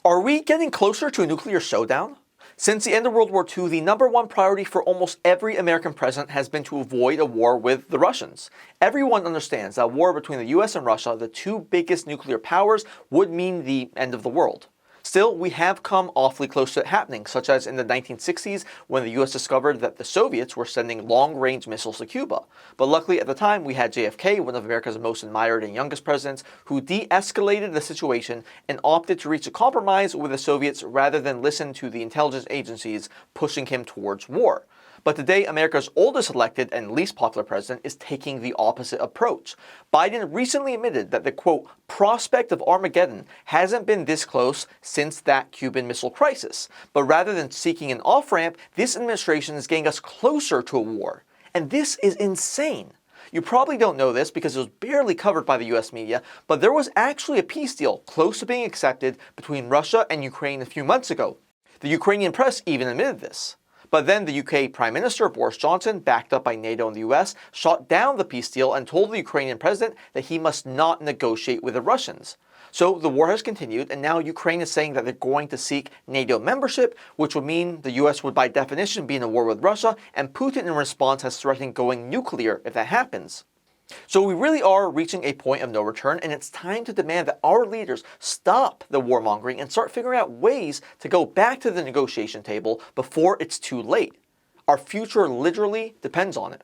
Are we getting closer to a nuclear showdown? Since the end of World War II, the number one priority for almost every American president has been to avoid a war with the Russians. Everyone understands that a war between the US and Russia, the two biggest nuclear powers, would mean the end of the world. Still, we have come awfully close to it happening, such as in the 1960s when the US discovered that the Soviets were sending long-range missiles to Cuba. But luckily at the time we had JFK, one of America's most admired and youngest presidents, who de-escalated the situation and opted to reach a compromise with the Soviets rather than listen to the intelligence agencies pushing him towards war. But today, America's oldest elected and least popular president is taking the opposite approach. Biden recently admitted that the, quote, prospect of Armageddon hasn't been this close since that Cuban Missile Crisis. But rather than seeking an off-ramp, this administration is getting us closer to a war. And this is insane. You probably don't know this because it was barely covered by the US media, but there was actually a peace deal close to being accepted between Russia and Ukraine a few months ago. The Ukrainian press even admitted this. But then the UK Prime Minister Boris Johnson, backed up by NATO and the US, shot down the peace deal and told the Ukrainian president that he must not negotiate with the Russians. So the war has continued, and now Ukraine is saying that they're going to seek NATO membership, which would mean the US would by definition be in a war with Russia, and Putin in response has threatened going nuclear if that happens. So we really are reaching a point of no return, and it's time to demand that our leaders stop the warmongering and start figuring out ways to go back to the negotiation table before it's too late. Our future literally depends on it.